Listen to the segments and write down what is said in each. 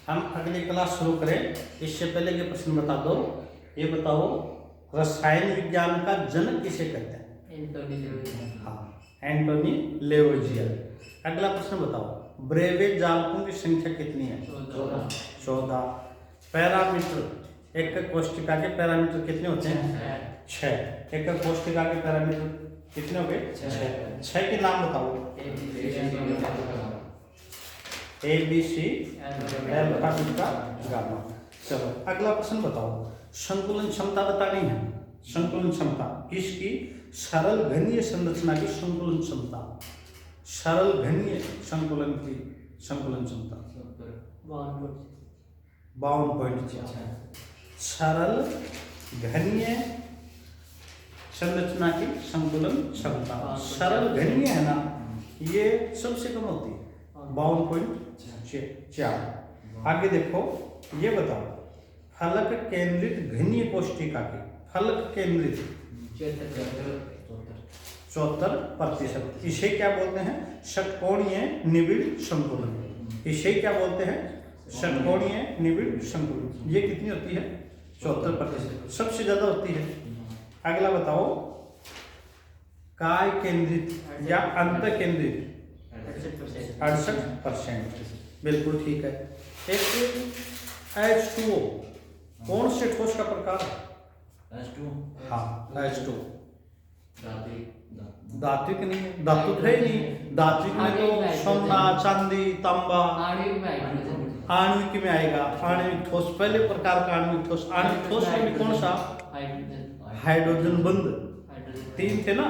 हम अगली क्लास शुरू करें इससे पहले ये प्रश्न बता दो, ये बताओ रसायन विज्ञान का जनक किसे कहते हैं? एंटोनी लेवोजिया। हाँ, एंटोनी लेवोजिया। अगला प्रश्न बताओ, ब्रेवे जालकों की संख्या कितनी है? 14। पैरामीटर, एक कोशिका के पैरामीटर कितने होते हैं? 6। एक कोशिका के पैरामीटर कितने हो गए? 6 के नाम बताओ। A B C alpha beta gamma. चलो अगला प्रश्न बताओ, संकुलन क्षमता बतानी है। संकुलन क्षमता किसकी? सरल घनीय संरचना की संकुलन क्षमता, सरल घनीय संकुलन की संकुलन क्षमता 52.4। सरल घनीय संरचना की संकुलन क्षमता, सरल घनीय है ना, ये सबसे कम होती है 52.4। आगे देखो, ये बताओ फलक केंद्रित घनीय कोशिका की, फलक केंद्रित 74%। इसे क्या बोलते हैं? षटकोणीय निबिड़ संकुलन। इसे क्या बोलते हैं? षटकोणीय निबिड़ संकुलन। ये कितनी होती है? 74%, सबसे ज्यादा होती है। अगला बताओ, काय केंद्रित या अंत केंद्रित 68%। बिल्कुल ठीक है। एक H2O कौन से ठोस का प्रकार है? हाँ, H2। धात्विक नहीं है, धातुक है ही नहीं। धात्विक में तो सोना, चांदी, तांबा, आणविक में आएगा। आणविक ठोस, पहले प्रकार का आणविक ठोस। आणविक ठोस में भी कौन सा? हाइड्रोजन बंध। 3 थे ना,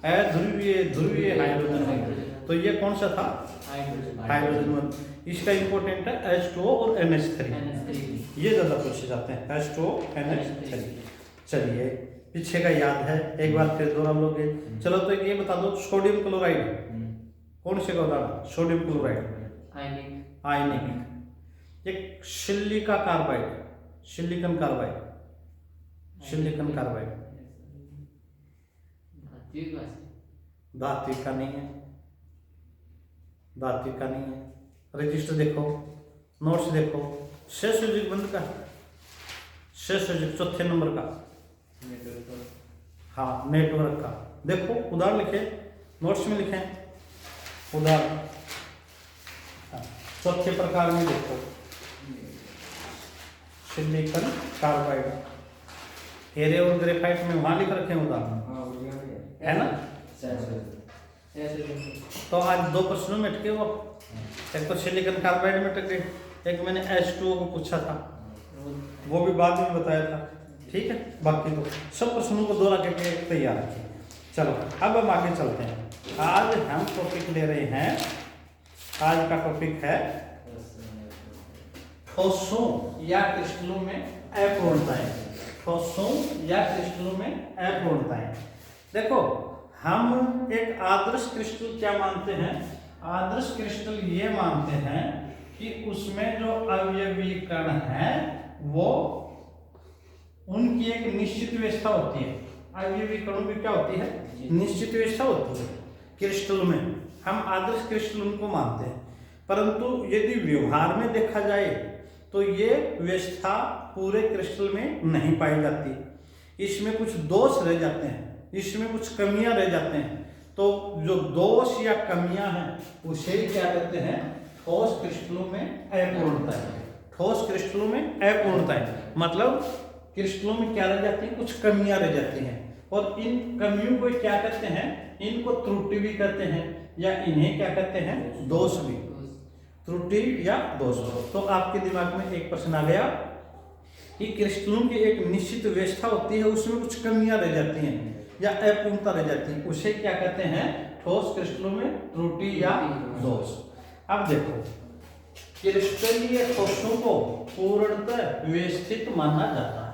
अध्रुवीय, ध्रुवीय, हाइड्रोजन बंध। तो ये कौन सा था? हाइड्रोजन बंध। इसका इंपॉर्टेंट है H2O और NH3। ये ज्यादा पूछे जाते हैं, H2O NH3। चलिए, पीछे का याद है, एक बार फिर दोहरा लोगे। चलो तो ये बता दो, सोडियम क्लोराइड कौन से का उदाहरण? सोडियम क्लोराइड आयनिक। एक silica carbide, silicon carbide, silicon carbide धात्विक का नहीं है, धात्विक का नहीं है। रजिस्टर देखो, नोट्स देखो, सहसंयोजक बंध का, सहसंयोजक चौथे नंबर का, हाँ नेटवर्क का। देखो उदाहरण लिखे, नोट्स में लिखे उदाहरण। चौथे प्रकार में देखो, सिलिकॉन कार्बाइड, हेरे और ग्रेफाइट में वहां लिख रखे हैं उदाहरण, है ना? तो आज 2 प्रश्नों में अटके वो, एक तो सिलिकॉन कार्बाइड में अटके, एक मैंने H2O को पूछा था, वो भी बाद में बताया था। ठीक है, बाकी तो सब प्रश्नों को दोहरा करके तैयार रखिए। चलो अब हम आगे चलते हैं। आज हम टॉपिक ले रहे हैं, आज का टॉपिक है ठोसों या क्रिस्टलों में अपूर्णताएं। ठोसों या क्रिस्टलों में अपूर्णताएं। देखो, हम एक आदर्श क्रिस्टल क्या मानते हैं? आदर्श क्रिस्टल ये मानते हैं कि उसमें जो अवयवीय कण है वो उनकी एक निश्चित व्यवस्था होती है। अवयवीय कणों की क्या होती है? निश्चित व्यवस्था होती है। क्रिस्टल में हम आदर्श क्रिस्टल उनको मानते हैं, परंतु यदि व्यवहार में देखा जाए तो ये व्यवस्था पूरे क्रिस्टल में नहीं पाई जाती। इसमें कुछ दोष रह जाते हैं, इसमें कुछ कमियां रह जाते हैं। तो जो दोष या कमियां हैं उसे क्या कहते हैं? ठोस क्रिस्टलों में अपूर्णता है। ठोस क्रिस्टलों में अपूर्णता है, मतलब क्रिस्टलों में क्या रह जाती है? कुछ कमियां रह जाती हैं। और इन कमियों को क्या कहते हैं? इनको त्रुटि भी कहते हैं, या इन्हें क्या कहते हैं? दोष भी। त्रुटि या दोष। तो आपके दिमाग में एक प्रश्न आ गया कि क्रिस्टलों की एक निश्चित व्यवस्था होती है, उसमें कुछ कमियां रह जाती हैं या अपूर्णता रह जाती है, उसे क्या कहते हैं? ठोस क्रिस्टलों में त्रुटि या दोष। अब देखो, क्रिस्टलीय ठोसों को पूर्णतः व्यवस्थित माना जाता है।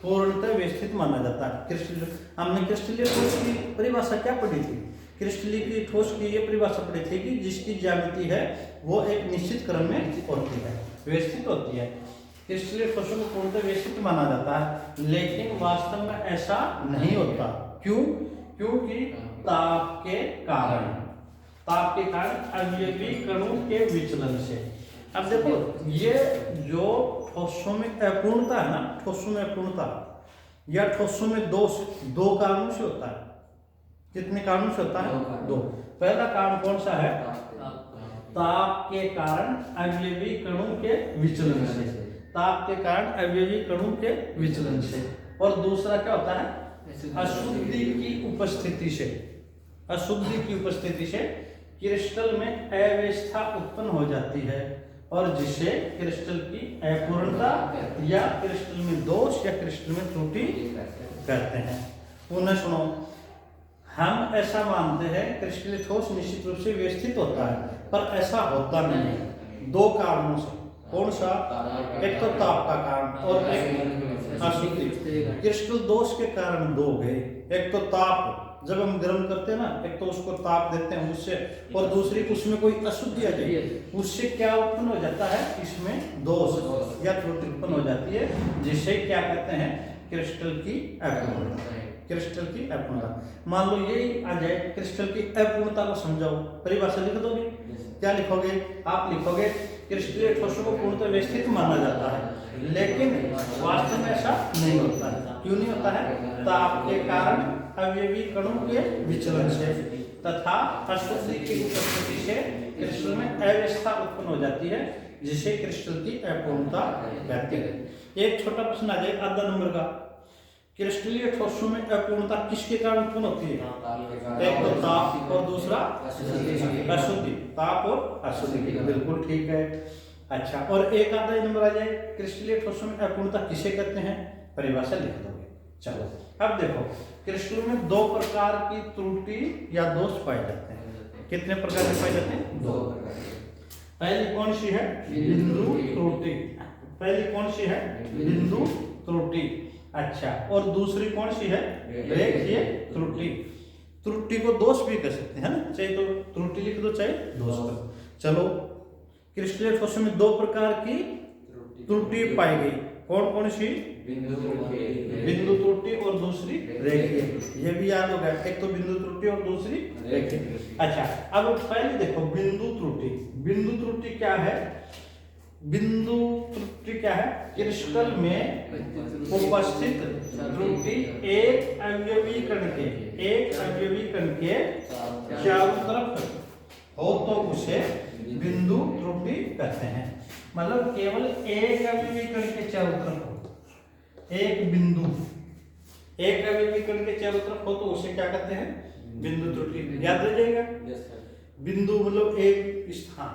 पूर्णतः व्यवस्थित माना जाता है। क्रिस्टल, हमने क्रिस्टलीय ठोस की परिभाषा क्या पढ़ी थी? क्रिस्टलीय ठोस की ये परिभाषा पढ़ी थी कि जिसकी ज्यामिति है वो एक निश्चित क्रम में होती है, व्यवस्थित होती है। क्रिस्टलीय ठोसों को पूर्णतः व्यवस्थित माना जाता है, लेकिन वास्तव में ऐसा नहीं होता। क्यों? क्योंकि ताप के कारण अवयवी कणों के विचलन से, अब देखो ये जो ठोसों में अपूर्णता है ना, ठोसों में अपूर्णता या ठोसों में दोष दो कारणों से होता है। कितने कारणों से होता है? दो। पहला कारण कौन सा है? ताप के कारण अवयवी कणों के विचलन से, ताप के कारण अवयवी कणों के विचलन से। और दूसरा क्या होता है? अशुद्धि की उपस्थिति से, अशुद्धि की उपस्थिति से क्रिस्टल में अव्यवस्था उत्पन्न हो जाती है और जिसे क्रिस्टल की अपूर्णता या क्रिस्टल में दोष या क्रिस्टल में त्रुटि कहते हैं। पुनः सुनो, हम ऐसा मानते हैं क्रिस्टलीय ठोस निश्चित रूप से व्यवस्थित होता है, पर ऐसा होता नहीं है दो कारणों से। कौन सा? एक तो ताप का कारण और एक अशुद्धि। क्रिस्टल दोष के कारण दो गए, एक तो ताप, जब हम गर्म करते हैं ना, एक तो उसको ताप देते हैं उससे, और दूसरी उसमें कोई अशुद्धि आ जाए, उससे क्या उत्पन्न हो जाता है? इसमें दोष या त्रुटि उत्पन्न हो जाती है, जिसे क्या कहते हैं? क्रिस्टल की अपूर्णता। क्रिस्टल की अपूर्णता। मान लो यही आ जाए, क्रिस्टल की अपूर्णता को समझाओ, परिभाषा लिख दोगे? क्या लिखोगे? आप लिखोगे क्रिस्टलीय ठोसों को पूर्णतः व्यवस्थित माना जाता है, लेकिन वास्तव में ऐसा नहीं होता है। क्यों नहीं होता है? ताप के कारण अवयवी कणों के विचलन से तथा अशुद्धि की उपस्थिति से क्रिस्टल में अव्यवस्था उत्पन्न हो जाती है, जिसे क्रिस्टल की अपूर्णता कहते हैं। एक छोटा प्रश्न आ जाए आधा नंबर का, क्रिस्टलीय ठोसों में अपूर्णता किसके कारण उत्पन्न होती है? एक तो ताप और दूसरा अशुद्धि। ताप और अशुद्धि, बिल्कुल ठीक है। अच्छा, और एक आधा नंबर आ जाए, क्रिस्टलीय ठोसों में अपूर्णता किसे कहते हैं? परिभाषा लिख दोगे। चलो अब देखो, क्रिस्टल में दो प्रकार की त्रुटि या दोष पाए जाते हैं। कितने प्रकार के पाए जाते हैं? दो प्रकार। पहली कौन सी है? बिंदु त्रुटि। पहली कौन सी है? बिंदु त्रुटि। अच्छा, और दूसरी कौन सी है? रेखीय त्रुटि। त्रुटि को दोष भी कह सकते हैं ना, चाहे तो त्रुटि लिख दो चाहे दोष कर। चलो, क्रिस्टलीय ठोसों में दो प्रकार की त्रुटि पाई गई। कौन कौन सी? बिंदु त्रुटि और दूसरी रेखीय। ये भी याद होगा, एक तो बिंदु त्रुटि और दूसरी रेखीय। अच्छा, अब पहले देखो बिंदु त्रुटि। बिंदु त्रुटि क्या है? बिंदु त्रुटि क्या है? क्रिस्टल में उपस्थित त्रुटि एक अवयवी कण के चारों तरफ हो तो उसे बिंदु त्रुटि कहते हैं। मतलब केवल एक अवयवी कण के चारों तरफ हो, एक बिंदु एक अवयवी कण के चारों तरफ हो तो उसे क्या कहते हैं? बिंदु त्रुटि। याद रह जाएगा? बिंदु मतलब एक स्थान,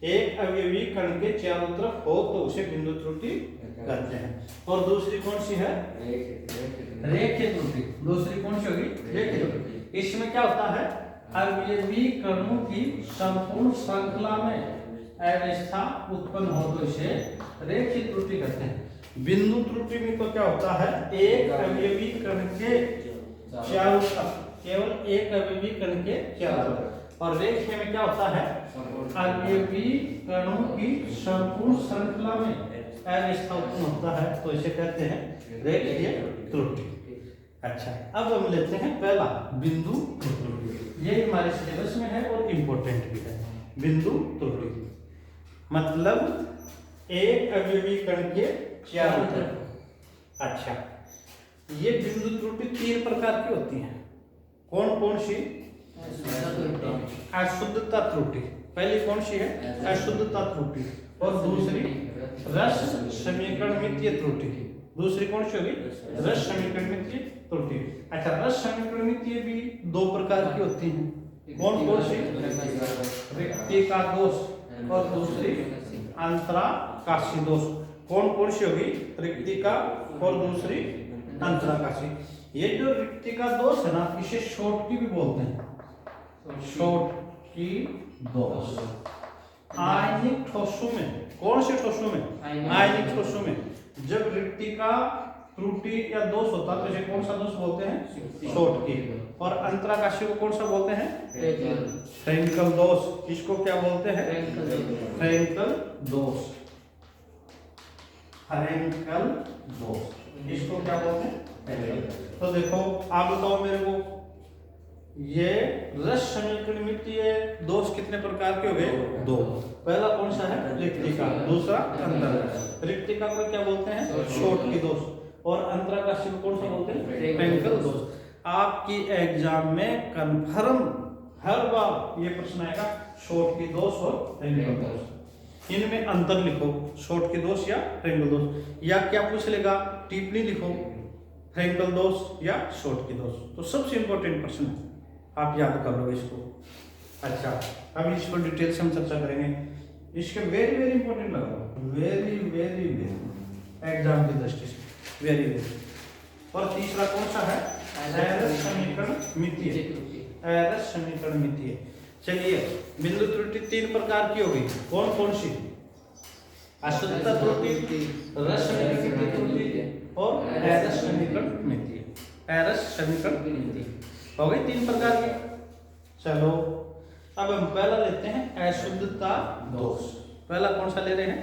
एक अवयवी कण के चारों तरफ हो तो उसे बिंदु त्रुटि कहते हैं। और दूसरी कौन सी है? रेखीय त्रुटि। दूसरी कौन सी होगी? रेखीय त्रुटि। इसमें क्या होता है? अवयवी कणों की संपूर्ण श्रृंखला में अव्यवस्था उत्पन्न हो तो इसे रेखीय त्रुटि कहते हैं। बिंदु त्रुटि में तो क्या होता है? एक अवयवी कण के चारों तरफ, केवल एक अवयवी कण के चारों तरफ। और रेखीय में क्या होता है? अवयवी कणों की संपूर्ण श्रृंखला में अव्यवस्था उत्पन्न होता है तो इसे कहते हैं रेखीय त्रुटि। अच्छा, अब हम लेते हैं पहला बिंदु त्रुटि। ये हमारे सिलेबस में है और इम्पोर्टेंट भी है। बिंदु त्रुटि मतलब एक अवयवी कण के चारों तरफ। अच्छा, ये बिंदु त्रुटि तीन प्रकार की होती हैं। कौन कौन सी? अशुद्धता त्रुटि। पहली कौन सी है? अशुद्धता त्रुटि। और दूसरी रस समीकरणमितीय त्रुटि। दूसरी कौन सी होगी? रस समीकरणमितीय त्रुटि। अच्छा, रस समीकरणमितीय भी दो प्रकार की होती हैं। कौन कौन सी? रिक्ति का दोष और दूसरी अंतराकाशी दोष। कौन कौन सी होगी? रिक्ति का और दूसरी अंतराकाशी। ये जो रिक्ति का दोष है ना, इसे शॉर्ट की भी बोलते हैं, शॉर्ट की दोष। आयनिक ठोसों में, कौन से ठोसों में? आयनिक ठोसों में जब रिक्ति का त्रुटि या दोष होता है तो इसे कौन सा दोष बोलते हैं? शॉर्ट की। और अंतराकाशी को कौन सा बोलते हैं? फ्रेंकल दोष। इसको क्या बोलते हैं? फ्रेंकल दोष। फ्रेंकल दोष इसको क्या बोलते हैं? तो देखो, आप बताओ मेरे को, ये रस समीकरणमितीय दोष कितने प्रकार के हो गए? दो। पहला कौन सा है? रिक्तिका, दूसरा अंतर। रिक्तिका को क्या बोलते हैं? शॉर्ट की दोष। और अंतरा का शिव कौन सा बोलते हैं? फ्रैंकल दोष। आपकी एग्जाम में कन्फर्म हर बार ये प्रश्न आएगा, शॉर्ट की दोष और फ्रैंकल दोष। इनमें अंतर लिखो, शॉर्ट की दोष या फ्रैंकल दोष। या क्या पूछ लेगा? टिप्पणी लिखो, फ्रैंकल दोष या शॉर्ट की दोष। तो सबसे इंपॉर्टेंट प्रश्न है, आप याद कर लो इसको। अच्छा, अब इस पर डिटेल से हम चर्चा करेंगे। इसके वेरी वेरी इंपॉर्टेंट लगा, वेरी वेरी वेरी एग्जाम की दृष्टि से वेरी वेरी। और तीसरा कौन सा है? एरर समीकरण मितीय। एरर समीकरण मितीय। चलिए, बिंदु त्रुटि तीन प्रकार की होगी। कौन कौन सी? अशुद्धता त्रुटि, रस समीकरण त्रुटि और एरर समीकरण मितीय। एरर समीकरण मितीय हो गई तीन प्रकार की। चलो, अब हम पहला लेते हैं अशुद्धता दोष। पहला कौन सा ले रहे हैं?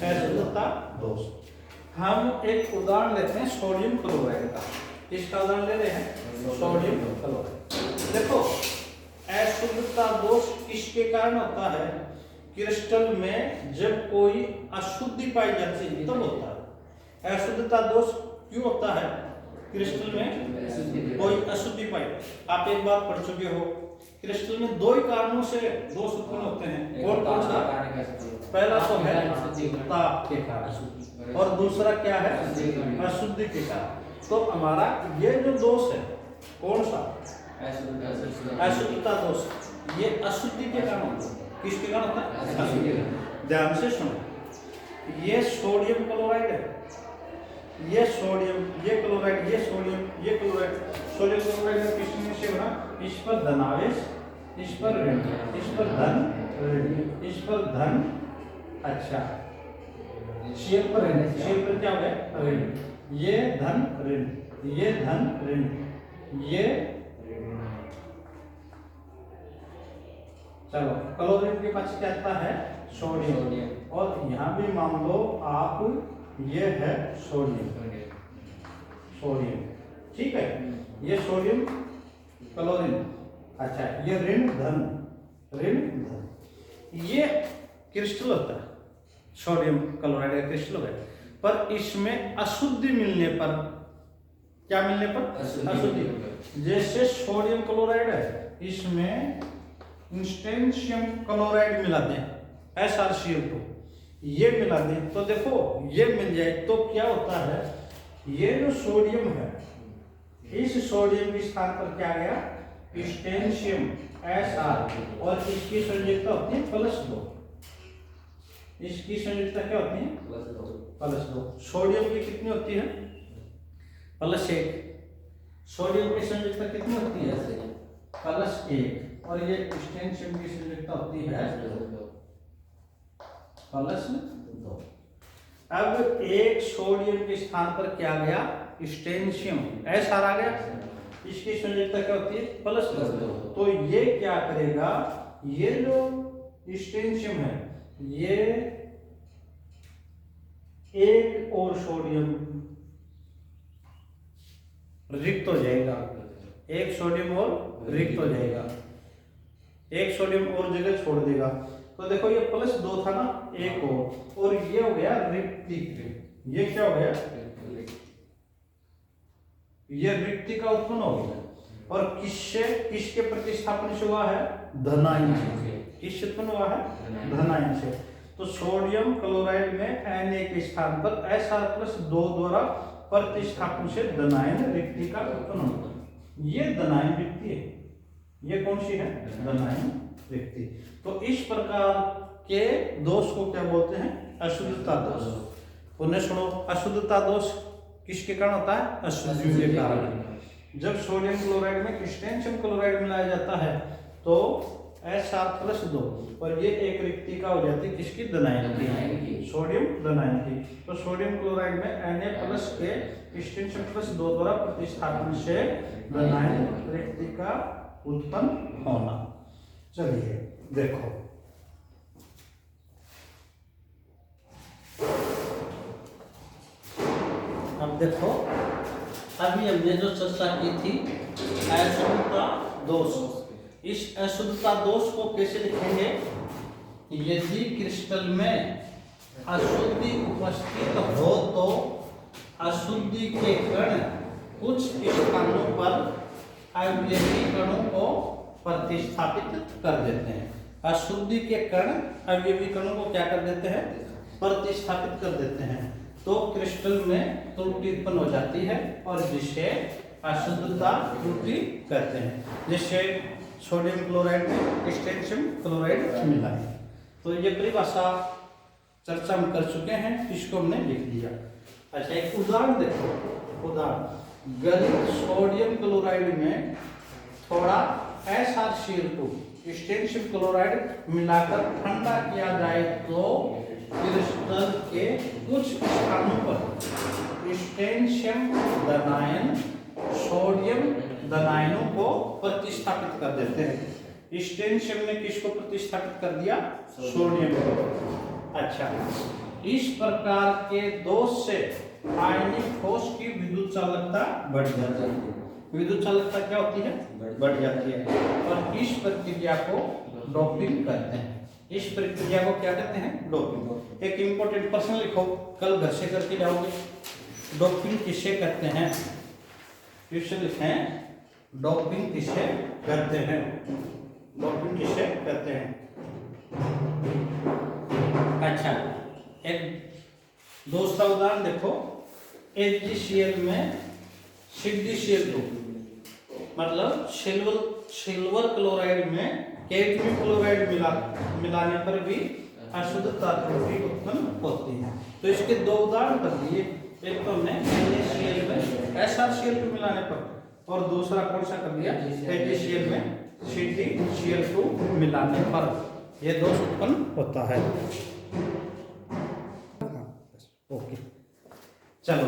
अशुद्धता दोष। हम एक उदाहरण लेते हैं सोडियम क्लोराइड का। इसका उदाहरण ले रहे हैं सोडियम क्लोराइड। देखो, अशुद्धता दोष किसके कारण होता है? क्रिस्टल में जब कोई अशुद्धि पाई जाती है तब होता है। अशुद्धता दोष क्यों होता है? क्रिस्टल में कोई अशुद्धि पाई। आप एक बात पढ़ चुके हो, क्रिस्टल में दो ही कारणों से दोष उत्पन्न होते हैं। कौन कौन सा? पहला तो है ताप के कारण और दूसरा क्या है? अशुद्धि के कारण। तो हमारा ये जो दोष है कौन सा? अशुद्धता दोष। ये अशुद्धि के कारण होता है। किसके कारण होता है? अशुद्धि। ध्यान से सुनो, ये सोडियम क्लोराइड है, ये सोडियम, ये क्लोराइड, ये सोडियम, ये क्लोराइड। सोडियम क्लोराइड का किसमें से बना? इस पर धनावेश, इस पर ऋण, इस पर धन, ऋण, इस पर धन। अच्छा, शेयर पर ऋण, शेयर पर क्या हो गया? ऋण। ये धन ऋण, ये धन ऋण, ये। चलो, क्लोरीन के पास क्या आता है? सोडियम। और यहाँ भी मान लो आप, ये है सोडियम, सोडियम, ठीक है। ये सोडियम क्लोरीन। अच्छा, ये ऋण धन, ऋण धन। ये क्रिस्टल होता है, सोडियम क्लोराइड का क्रिस्टल होता है। पर इसमें अशुद्धि मिलने पर, क्या मिलने पर? अशुद्धि। जैसे सोडियम क्लोराइड है, इसमें इंस्टेंशियम क्लोराइड मिला दें, SrCl2, ये मिला दें, तो देखो ये मिल जाए तो क्या होता है? ये जो सोडियम है, इस सोडियम के स्थान पर क्या गया? इंस्टेंशियम Sr, और इसकी संयोजकता होती है +2। इसकी संयोजकता क्या होती है? +2। सोडियम की कितनी होती है? +1। सोडियम की संयोजकता कितनी होती है? +1। और ये इंस्टेंशियम की संयोजकता होती है +2। अब एक सोडियम के स्थान पर क्या गया? स्टेंशियम Sr आ गया। इसकी संयोजकता क्या होती है? +2। तो ये क्या करेगा? ये जो स्टेंशियम है, ये एक और सोडियम रिक्त हो जाएगा, एक सोडियम और रिक्त हो जाएगा, एक सोडियम और जगह छोड़ देगा। तो देखो ये +2 था ना, एक और ये हो गया रिक्तिक। ये क्या हो गया? ये रिक्ति का उत्पन्न हो गया। और किससे, किसके प्रतिस्थापन से हुआ है? धनायन से। किससे उत्पन्न हुआ है? धनायन से। तो सोडियम क्लोराइड में Na के स्थान पर Sr+2 द्वारा प्रतिस्थापन से धनायन रिक्ति का उत्पन्न होता है। ये धनायन रिक्ति है। ये कौन सी है? धनायन रिक्ति। तो इस प्रकार के दोष को क्या बोलते हैं? अशुद्धता दोष। पुनः सुनो, अशुद्धता दोष किसके कारण होता है? अशुद्धियों के कारण। जब सोडियम क्लोराइड में स्टेंशियम क्लोराइड मिलाया जाता है तो Sr+2, और ये एक रिक्तिका हो जाती है किसकी? धनायन की, सोडियम धनायन की। तो सोडियम क्लोराइड में Na+ के स्टेंशियम+2 द्वारा प्रतिस्थापन से धनायन रिक्तिका उत्पन्न होना। चलिए देखो, अब देखो, अभी हमने जो चर्चा की थी अशुद्धता दोष। इस अशुद्धता दोष को कैसे लिखेंगे? यदि क्रिस्टल में अशुद्धि उपस्थित हो तो अशुद्धि के कण कुछ स्थानों पर अवयवी कणों को प्रतिस्थापित कर देते हैं। अशुद्धि के कण अवयवी कणों को क्या कर देते हैं? प्रतिस्थापित कर देते हैं। तो क्रिस्टल में त्रुटि उत्पन्न हो जाती है और जिसे अशुद्धता त्रुटि कहते हैं। जैसे सोडियम क्लोराइड में स्ट्रोंशियम क्लोराइड मिला है। तो ये परिभाषा चर्चा हम कर चुके हैं, इसको हमने लिख दिया। अच्छा, एक उदाहरण देखो। उदाहरण, गलित सोडियम क्लोराइड में थोड़ा SrCl2 स्ट्रोंशियम क्लोराइड मिलाकर ठंडा किया जाए तो क्रिस्टल के कुछ स्थानों पर स्ट्रोंशियम धनायन सोडियम धनायनों को प्रतिस्थापित कर देते हैं। स्ट्रोंशियम ने किसको प्रतिस्थापित कर दिया? सोडियम को। अच्छा, इस प्रकार के दोष से आयनिक ठोस की विद्युत चालकता बढ़ जाती है। विद्युत चालकता क्या होती है? बढ़ जाती है। और इस प्रक्रिया को डोपिंग कहते हैं। इस प्रक्रिया को क्या कहते हैं? डोपिंग। एक इंपॉर्टेंट प्रश्न लिखो, कल घर से करके जाओगे। डोपिंग किसे कहते हैं? क्वेश्चन लिखें, डोपिंग किसे कहते हैं? डोपिंग किसे कहते हैं? अच्छा, एक दूसरा उदाहरण देखो। HgCl में CdCl2 मतलब सिल्वर क्लोराइड में कैडमियम क्लोराइड मिलाने पर भी अशुद्धता त्रुटि उत्पन्न होती है। तो इसके दो उदाहरण कर दिए। एक तो हमने NaCl में SrCl2 मिलाने पर, और दूसरा कौन सा कर दिया? HgCl में CdCl2 मिलाने पर यह दोष उत्पन्न होता है। ओके, चलो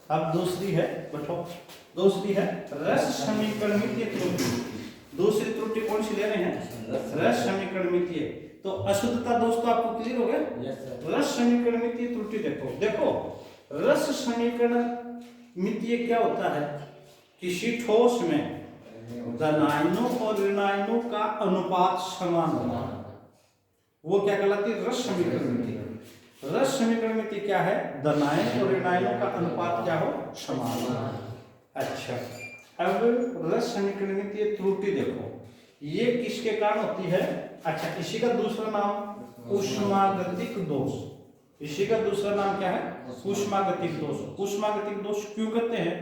अब दूसरी है, बैठो। दूसरी है रस समीकरणितीय त्रुटि। दूसरी त्रुटि कौन सी ले रहे हैं? रस समीकरणितीय। तो अशुद्धता दोष तो आपको क्लियर हो गया। रस समीकरणितीय त्रुटि देखो रस समीकरणितीय क्या होता है? किसी ठोस में धनायनों और ऋणायनों का अनुपात समान होना, वो क्या कहलाती है? रस समीकरणितीय। रस समीकरणितीय क्या है? धनायन और ऋणायनों का अनुपात क्या हो? समान हो। अच्छा, अब रस समीकरणितीय त्रुटि देखो, ये किसके कारण होती है? अच्छा, इसी का दूसरा नाम ऊष्मागतिक दोष। इसी का दूसरा नाम क्या है? ऊष्मागतिक दोष। ऊष्मागतिक दोष क्यों कहते हैं?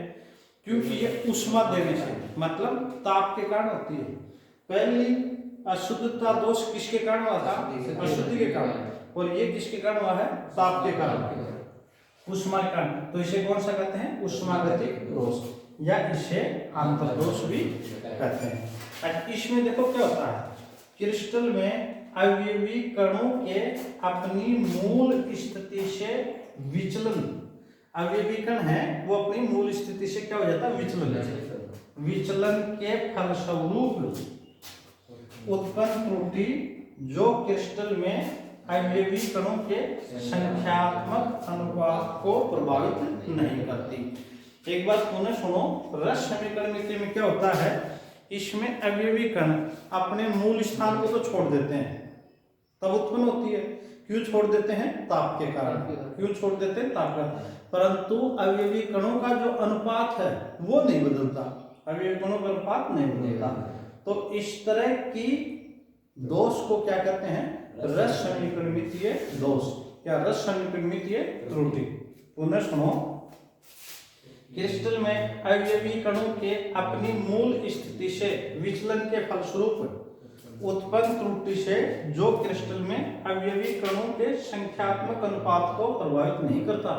क्योंकि ये ऊष्मा देने से, मतलब ताप के कारण होती है। पहली अशुद्धता दोष किसके कारण हुआ था? अशुद्धि के कारण। और ये किसके कारण हुआ है? ताप के कारण, ऊष्मा के कारण। तो इसे कौन सा कहते हैं? ऊष्मागतिक दोष, या इसे आंतरदोष भी कहते हैं। इसमें देखो क्या होता है, क्रिस्टल में अवयवी कणों के अपनी मूल स्थिति से विचलन, अवयवी कण है वो अपनी मूल स्थिति से क्या हो जाता है? विचलन के फलस्वरूप उत्पन्न त्रुटि जो क्रिस्टल में अवयवी कणों के संख्यात्मक अनुपात को प्रभावित नहीं करती। एक बात पुनः सुनो, रस समीकरणितीय में क्या होता है? इसमें अवयवी कण अपने मूल स्थान को तो छोड़ देते हैं, तब उत्पन्न होती है। क्यों छोड़ देते हैं? ताप के कारण। क्यों छोड़ देते हैं? ताप का। परंतु अवयवी कणों का जो अनुपात है वो नहीं बदलता। अवयवी कणों का अनुपात नहीं बदलता। तो इस तरह की दोष को क्या कहते हैं? रस समीकरणितीय दोष या रस समीकरणितीय त्रुटि। पुनः सुनो, क्रिस्टल में अवयवी कणों के अपनी मूल स्थिति से विचलन के फलस्वरूप उत्पन्न त्रुटि से जो क्रिस्टल में अवयवी कणों के संख्यात्मक अनुपात को प्रभावित नहीं करता,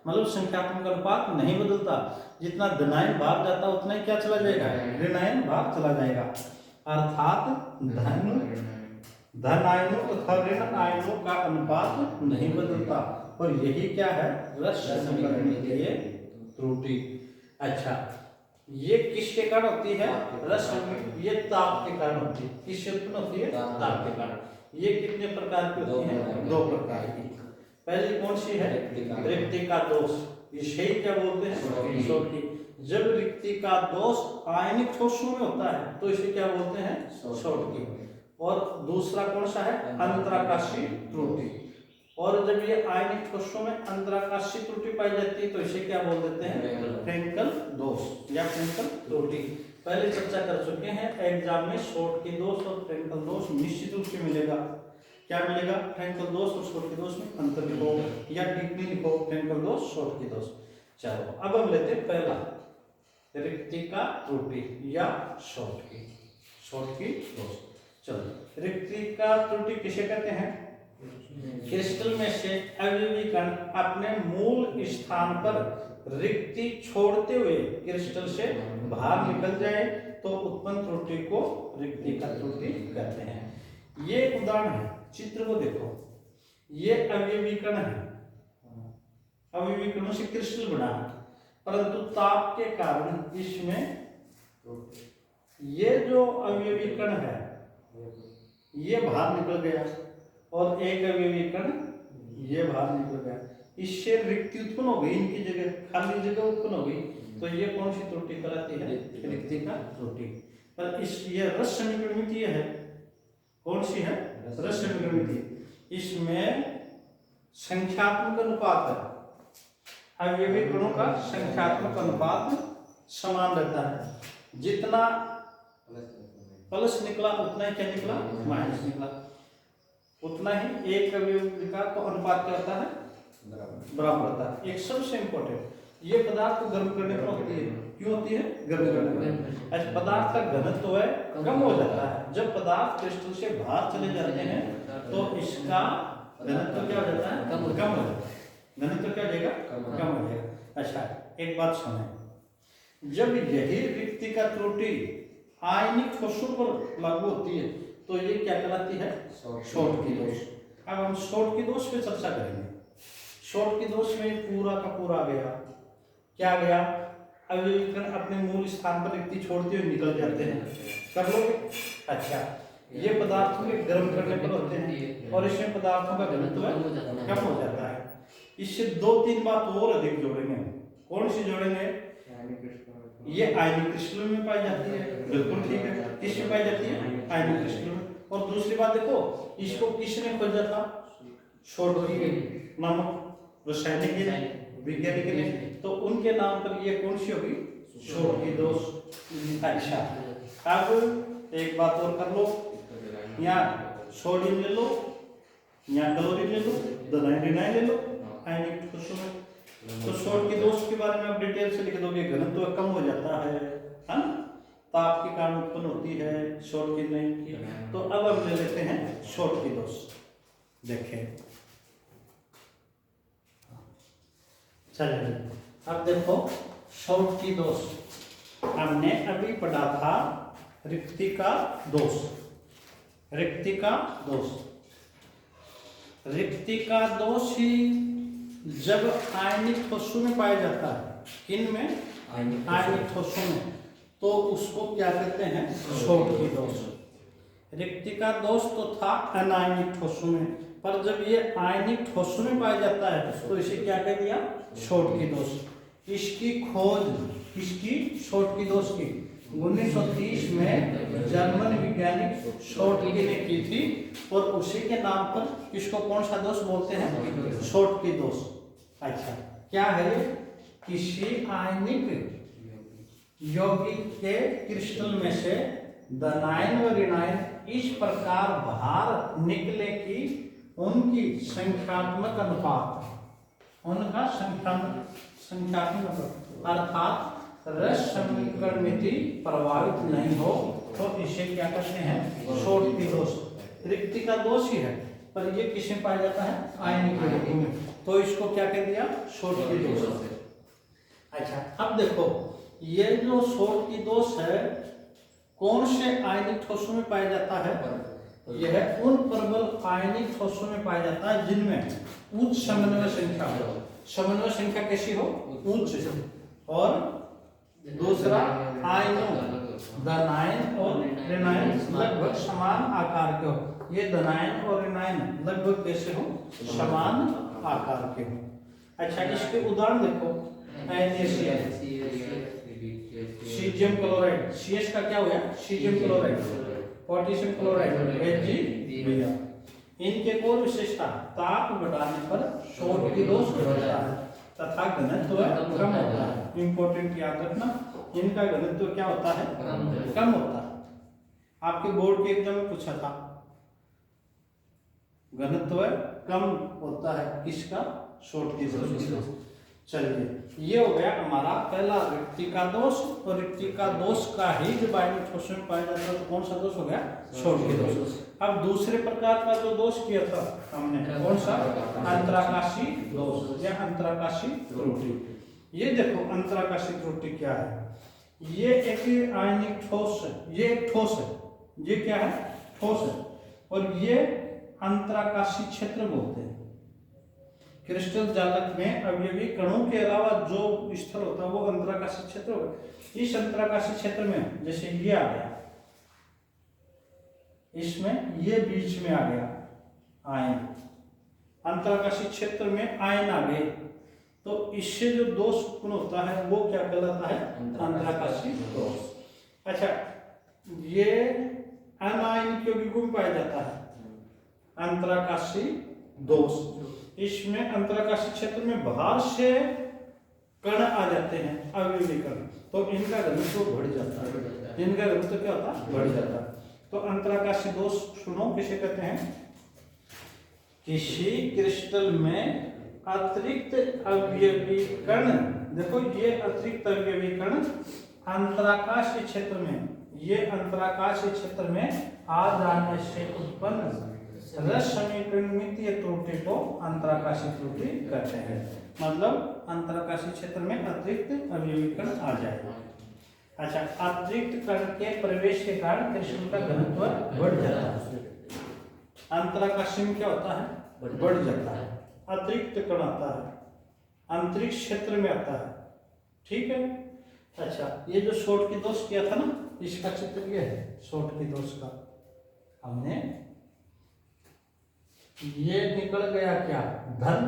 मतलब संख्यात्मक अनुपात नहीं बदलता। जितना धनायन भाग जाता उतना ही क्या चला जाएगा? ऋणायन भाग चला जाएगा। अर्थात धन आयनों तथा ऋण आयनों का अनुपात नहीं बदलता। और यही क्या है? रस समीकरणितीय त्रुटि। अच्छा, ये किसके कारण होती है? रस, ये ताप के कारण होती है। किससे उत्पन्न होती है? ताप के कारण। ये कितने प्रकार की होती है? दो प्रकार की। पहली कौन सी है? रिक्ति का दोष। इसे क्या बोलते हैं? जब रिक्ति का दोष आयनिक ठोसों में होता है तो इसे क्या बोलते हैं? शॉटकी। और दूसरा कौन सा है? अंतराकाशी त्रुटि। और जब ये आयनिक ठोसों में अंतराकाशी त्रुटि पाई जाती है तो इसे क्या बोल देते हैं? फ्रेंकल दोष या फ्रेंकल त्रुटि। पहले चर्चा कर चुके हैं, एग्जाम में शॉटकी दोष और फ्रेंकल दोष निश्चित रूप से मिलेगा। क्या मिलेगा? फ्रेंकल दोष और शॉटकी दोष में अंतर लिखो या टिप्पणी लिखो, फ्रेंकल दोष, शॉटकी दोष। चलो अब हम लेते हैं पहला, रिक्ति का त्रुटि या शॉटकी दोष। चलो, रिक्ति का त्रुटि किसे कहते हैं? क्रिस्टल में से अवयवी कण अपने मूल स्थान पर रिक्ति छोड़ते हुए क्रिस्टल से बाहर निकल जाए तो उत्पन्न त्रुटि को रिक्ति का त्रुटि कहते हैं। ये उदाहरण है, चित्र को देखो, ये अवयवी कण है, अवयवी कणों से क्रिस्टल बना है, परंतु ताप के कारण इसमें ये जो अवयवी कण है ये बाहर निकल गया और एक अवयवी कण ये बाहर निकल गया, इससे रिक्ति उत्पन्न हो गई, इनकी जगह खाली जगह उत्पन्न हो गई। तो ये कौन सी त्रुटि कहलाती है? रिक्ति का त्रुटि। पर इस ये रस समीकरणितीय है। कौन सी है? रस समीकरणितीय। इसमें संख्यात्मक अनुपात है, अवयवी कणों का संख्यात्मक अनुपात समान रहता है। जितना प्लस निकला उतना ही क्या निकला? माइनस निकला। उतना ही एक अवयवी का तो अनुपात क्या होता है? बराबर होता है। एक सबसे इंपॉर्टेंट, ये पदार्थ को गर्म करने पर होती है। क्यों होती है? गर्म करने पर। ऐसे पदार्थ का घनत्व है कम हो जाता है। जब पदार्थ क्रिस्टल से बाहर चले जाते हैं तो इसका घनत्व क्या हो जाता है? कम हो जाता है। घनत्व क्या हो जाएगा? कम हो जाएगा। अच्छा, एक बात सुने, जब यही रिक्ति का त्रुटि आयनिक ठोसों पर लागू होती है तो ये क्या कहलाती है? शॉटकी दोष। अब हम शॉटकी दोष पे चर्चा करेंगे। शॉटकी दोष में पूरा का पूरा गया, क्या गया? अवयवी कण अपने मूल स्थान पर रिक्ति छोड़ते हुए निकल जाते हैं। कर लोगे? अच्छा, ये पदार्थों के गर्म करने पर होते हैं और इसमें पदार्थों का घनत्व कम हो जाता है। इससे 2-3 बात और अधिक जोड़ेंगे। कौन सी जोड़ेंगे? ये आयनिक क्रिस्टलों में पाई जाती है, बिल्कुल ठीक है। किसमें पाई जाती है? आयनिक क्रिस्टलों में। और दूसरी बात देखो, इसको किसने खोजा था? शॉटकी नामक रासायनिक वैज्ञानिक ने। तो उनके नाम पर ये कौन सी होगी? शॉटकी दोष। अच्छा, अब एक बात और कर लो, यहाँ सोडियम ले लो, यहाँ क्लोरीन ले लो, D9 ले लो, आयनिक ठोसों में। तो शॉटकी दोष के बारे में आप डिटेल से लिख दोगे। घनत्व कम हो जाता है ना, ताप के कारण उत्पन्न होती है शॉटकी नहीं। तो अब हम ले लेते हैं शॉटकी दोष। देखें, चलिए अब देखो शॉटकी दोष हमने अभी पढ़ा था। रिक्ति का दोष, रिक्ति का दोष, रिक्ति का दोष ही जब आयनिक ठोसों में पाया जाता है। किन में? आयनिक ठोसों में। तो उसको क्या कहते हैं? शॉटकी दोष। रिक्ति का दोष तो था अनायनिक ठोसों में, पर जब ये आयनिक ठोसों में पाया जाता है तो इसे क्या कह दिया? शॉटकी दोष। इसकी खोज, इसकी शॉटकी दोष की 1930 में जर्मन वैज्ञानिक शॉटकी ने की थी और उसी के नाम पर इसको कौन सा दोष बोलते हैं? शॉटकी दोष। अच्छा, क्या है? किसी आयनिक यौगिक के क्रिस्टल में से D9 और R9 इस प्रकार बाहर निकले कि उनकी संख्यात्मक अनुपात, उनका संख्यात्मक अर्थात रस समीकरणिति प्रभावित नहीं हो तो इसे क्या कहते हैं? शॉटकी दोष। रिक्ति का दोष ही है, पर ये किसमें पाया जाता है? आयनिक यौगिक में। तो इसको क्या कह दिया? शॉटकी दोष। अच्छा, अब देखो ये जो शॉटकी दोष है कौन से आयनिक ठोसों में पाया जाता है? यह उन प्रबल आयनिक ठोसों में पाया जाता है जिनमें उच्च समन्वय संख्या हो। समन्वय संख्या कैसी हो? उच्च। और दूसरा आयनों D9 और R9 लगभग समान आकार के हो। ये D9 और R9 लगभग कैसे हो? समान आकार के हो। अच्छा, इसके उदाहरण देखो। NaCl, सीजियम क्लोराइड, सीएच का क्या हुआ? Caesium chloride, potassium chloride, HgBr। इनके कोर विशेषता, ताप बढ़ाने पर शोट की दोष बढ़ता है तथा घनत्व कम होता है। इंपॉर्टेंट याद रखना, इनका घनत्व क्या होता है? कम होता है। आपके बोर्ड के एग्जाम में पूछा था, घनत्व कम होता है किसका? शोट की दोष। चलिए, ये हो गया हमारा पहला रिक्ति का दोष, और रिक्ति का दोष का ही जब आयनिक ठोस में पाया जाता है तो कौन सा दोष हो गया? शोट की दोष। अब दूसरे प्रकार का जो दोष किया था हमने, कौन सा? अंतराकाशी दोष या अंतराकाशी त्रुटि। ये देखो अंतराकाशी त्रुटि क्या है? ये एक आयनिक ठोस है, ये एक ठोस है, ये क्या है? ठोस है, और ये अंतराकाशी क्षेत्र बोलते हैं। क्रिस्टल जालक में अवयवी कणों के अलावा जो स्थल होता है वो अंतराकाशी क्षेत्र होगा। इस अंतराकाशी क्षेत्र में जैसे ये आ गया, इसमें ये बीच में आ गया आयन, अंतराकाशी क्षेत्र में आयन आ गए, तो इससे जो दोष उत्पन्न होता है वो क्या कहलाता है? अंतराकाशी दोष। अच्छा, ये अनायनिक यौगिकों में पाया जाता है अंतराकाशी दोष। इसमें अंतराकाशी क्षेत्र में बाहर से कण आ जाते हैं, अवयवी कण, तो इनका घनत्व बढ़ जाता है। इनका घनत्व क्या होता है? बढ़ जाता है। तो अंतराकाशी दोष सुनो किसे कहते हैं? किसी क्रिस्टल में अतिरिक्त अवयवी कण, देखो ये अतिरिक्त अवयवी कण अंतराकाशी क्षेत्र में, ये अंतराकाशी क्षेत्र में आ जाने से उत्पन्न रस समीकरणितीय त्रुटि को अंतराकाशी त्रुटि कहते हैं। मतलब अंतराकाशी क्षेत्र में अतिरिक्त अवयवी कण आ जाए। अच्छा, अतिरिक्त कण के प्रवेश के कारण क्रिस्टल का घनत्व बढ़ जाता है। अंतराकाशी में क्या होता है? बढ़ जाता है। अतिरिक्त कण आता है, अंतरिक्ष क्षेत्र में आता है, ठीक है। अच्छा, ये जो शोट की दोष किया था ना, इसका चित्र ये है शोट की दोष का। हमने ये निकल गया क्या? धन,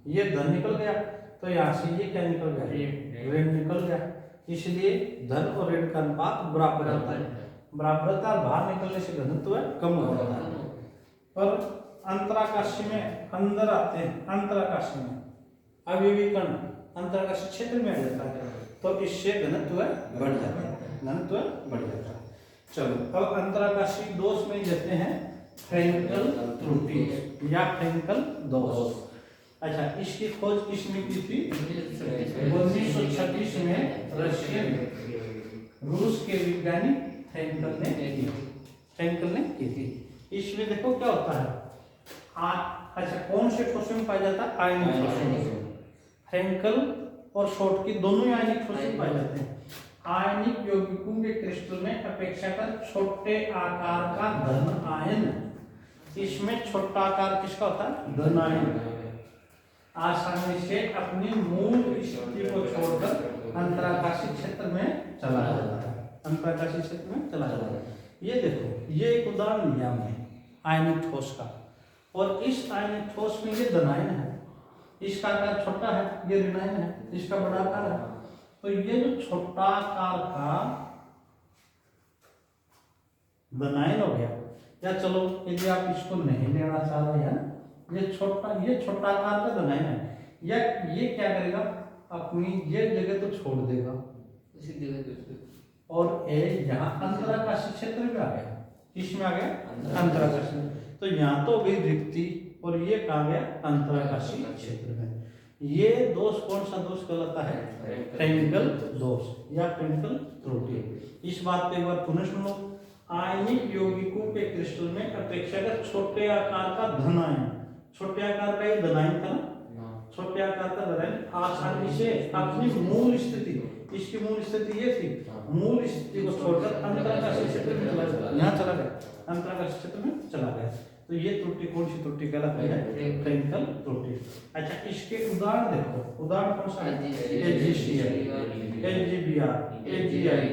ये धन निकल गया, तो यहाँ से ये क्या निकल गया? ऋण निकल गया। इसलिए धन और ऋण का अनुपात बराबर आता है। बराबरता बाहर निकलने से घनत्व कम हो जाता है। पर अंतराकाशी में अंदर आते हैं, अंतराकाशी में अवयवी कण अंतराकाशी क्षेत्र में आ जाता है, तो इससे घनत्व बढ़ जाता है, घनत्व बढ़ जाता है। चलो, अब अंतराकाशी दोष में लेते हैं फ्रेंकल त्रुटि या फ्रेंकल दोष। अच्छा, इसकी खोज किसने की थी? 1936 में रशियन रूस के वैज्ञानिक फ्रेंकल ने की थी। इसमें देखो क्या होता है? अच्छा, कौन से ठोस में पाया जाता है? आयनिक ठोस में। फ्रेंकल और शोट की दोनों आयनिक ठोस में पाए जाते हैं। आयनिक यौगिकों के क्रिस्टल में अपेक्षाकृत छोटे आकार का धन आयन, इसमें छोटा आकार किसका होता है? धन आयन आसानी से अपनी मूल स्थिति को छोड़कर अंतराकाशी क्षेत्र में चला जाता है, अंतराकाशी क्षेत्र में चला जाता है। ये देखो, ये एक उदाहरण लिया हमने आयनिक ठोस का, और इस आयनिक ठोस में ये धनायन है, इसका आकार छोटा है, ये ऋणायन है, इसका बड़ा आकार है। तो ये जो छोटा आकार का धनायन हो गया, या चलो यदि आप इसको नहीं लेना चाह रहे हैं, ये छोटा आकार का धनायन है, या ये क्या करेगा? अपनी ये जगह तो छोड़ देगा, इसी जगह, और ये यहाँ अंतराकाशी क्षेत्र में आ गया। किसमें आ गया? अंतराकाशी। तो यहाँ तो गई रिक्ति, और ये कहाँ गया? अंतराकाशी क्षेत्र में। ये दोष कौन सा दोष कहलाता है? फ्रेंकल दोष या फ्रेंकल त्रुटि। इस बात पे एक बार पुनः सुनो। आयनिक यौगिकों के क्रिस्टल में अपेक्षाकृत छोटे आकार का धनायन, छोटे आकार का ये धनायन था ना, छोटे आकार का धनायन आसानी से अपनी मूल स्थिति, इसकी मूल स्थिति ये थी, मूल स्थिति को छोड़कर अंतराकाशी क्षेत्र में चला गया, यहाँ चला गया, अंतराकाशी क्षेत्र में चला गया। तो ये त्रुटि कौन सी त्रुटि कहलाती है? फ्रेंकल त्रुटि। अच्छा, इसके उदाहरण देखो, उदाहरण कौन सा है? HgCl, HgBr, AgI,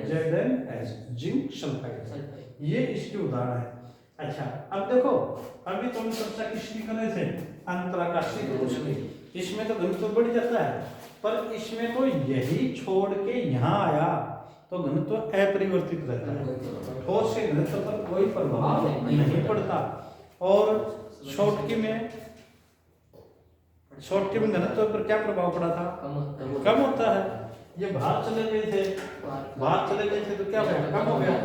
ZnS, zinc sulphide, ये इसके उदाहरण है। अच्छा, अब देखो, अभी तो हम चर्चा किसकी कर रहे थे? अंतराकाशी दोष की। इसमें तो घनत्व बढ़ जाता है, पर इसमें तो यही छोड़ के यहाँ आया तो घनत्व अपरिवर्तित रहता है, ठोस के घनत्व पर कोई प्रभाव नहीं पड़ता। और छोटकी में घनत्व पर क्या प्रभाव पड़ा था? कम होता है। ये बाहर चले गए थे तो क्या हुआ? कम हो गया।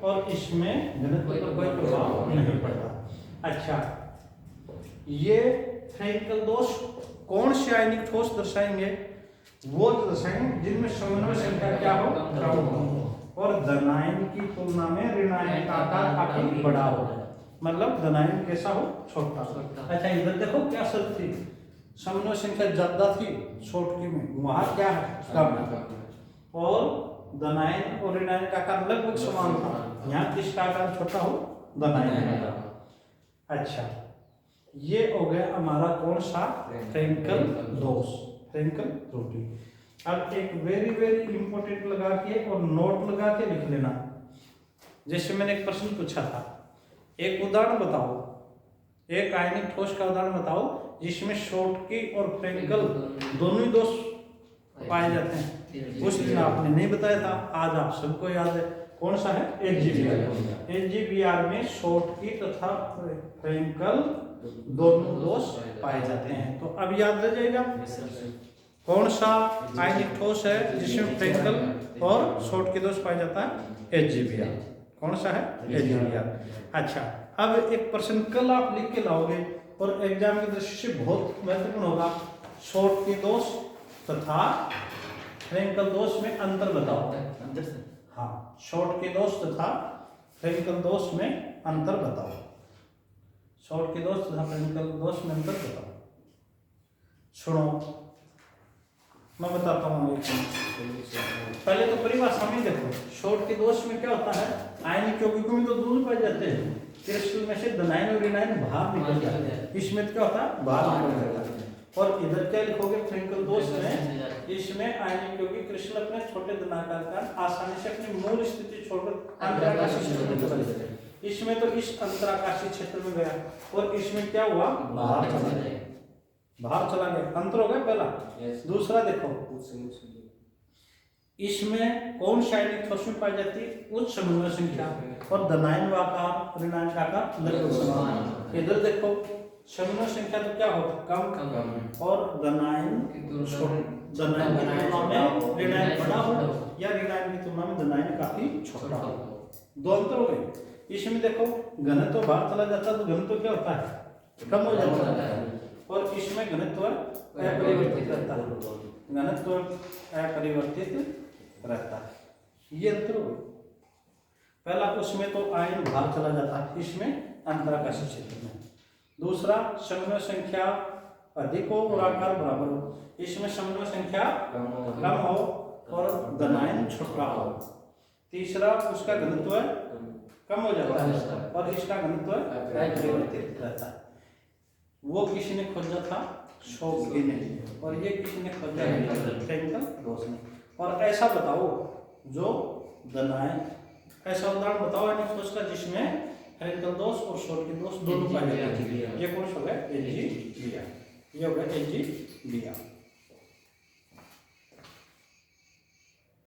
और इसमें घनत्व पर कोई प्रभाव नहीं पड़ता। अच्छा, ये फ्रैंकल दोष कौन से आयनिक ठोस दर्शाएंगे? वो दर्शाएंगे जिनमें समन्वय संख्या क्या हो? कम हो और धनायन की तुलना में ऋणायन का आकार काफी बड़ा हो। मतलब धनायन कैसा हो? छोटा। अच्छा, इधर देखो क्या शर्त थी, समन्वय संख्या ज्यादा थी छोटकी में, वहां क्या है? कम। और धनायन और ऋणायन का आकार लगभग समान था, यहाँ किसका आकार छोटा हो? धनायन का। अच्छा, ये हो गया हमारा कौन सा? फ्रैंकल दोष, फ्रैंकल त्रुटि। अब एक वेरी इंपॉर्टेंट लगा के और नोट लगा के लिख लेना। जैसे मैंने एक प्रश्न पूछा था, एक उदाहरण बताओ, एक आयनिक ठोस का उदाहरण बताओ जिसमें शॉर्टकी और फ्रैंकल दोनों ही दोष पाए जाते हैं। उस दिन आपने नहीं बताया था, आज आप सबको याद है। कौन सा है? HgBr। HgBr में शॉर्टकी तथा फ्रैंकल दोनों दोष पाए जाते हैं। तो अब याद रह जाएगा कौन सा आयनिक ठोस है जिसमें फ्रैंकल और शॉर्टकी दोष पाया जाता है? HgBr। कौन सा है? HgBr। अच्छा, अब एक प्रश्न कल आप लिख के लाओगे और एग्जाम की दृष्टि से बहुत महत्वपूर्ण होगा। शॉर्टकी दोष तथा फ्रैंकल दोष में अंतर बताओ। हाँ, शॉर्टकी दोष तथा फ्रैंकल दोष में अंतर बताओ। शॉर्टकी दोष तथा फ्रैंकल दोष में अंतर बताओ। सुनो, मैं बताता हूँ। पहले तो परिभाषा में देखो, शॉर्टकी दोष में क्या होता है? आयनिक यौगिकों में तो दूर पाए जाते हैं, क्रिस्टल में से धनायन और ऋणायन बाहर निकल जाते हैं। इसमें तो क्या होता है? बाहर निकल जाता है। और इधर क्या लिखोगे? फ्रैंकल दोष में इसमें आयनिक यौगिक क्रिस्टल अपने छोटे धनाकार का आसानी से अपनी मूल स्थिति छोड़कर अंतराकाशीय क्षेत्र में चला जाता है। इसमें तो इस अंतराकाशीय क्षेत्र में गया और इसमें क्या हुआ? बाहर चला गया। अंतर हो गया पहला। दूसरा देखो, इसमें कौन सा आयनिक ठोस में पाई जाती है? उच्च समन्वय संख्या और धनायन व आकार ऋणायन का आकार लगभग समान। इधर देखो, समन्वय संख्या तो क्या हो? कम और धनायन की तुलना में ऋणायन बड़ा हो या ऋणायन की तुलना में धनायन काफी छोटा हो। दो अंतर हो गए। इसमें देखो, घनत्व बाहर चला जाता है तो घनत्व क्या होता है? कम हो जाता है। और इसमें घनत्व अपरिवर्तित रहता है, घनत्व अपरिवर्तित रहता है। ये अंतर हो गया। पहला, उसमें तो आयन बाहर चला जाता है, इसमें अंतराकाशीय क्षेत्र में। दूसरा, समन्वय संख्या अधिक हो और आकार बराबर हो, इसमें समन्वय संख्या कम हो और धनायन छोटा हो। तीसरा, उसका घनत्व कम हो जाता है और इसका घनत्व अपरिवर्तित रहता है। वो किसी ने खोजा था? शॉर्टकी ने, और ये किसी ने खोजा है? फ्रैंकल दोष ने। और ऐसा बताओ जो धनायन, ऐसा उदाहरण बताओ आयनिक ठोस का जिसमें फ्रैंकल दोष और शॉर्टकी दोष दोनों पाए जाते हैं। ये कौन सा हो गया? HgBr। ये हो गया HgBr।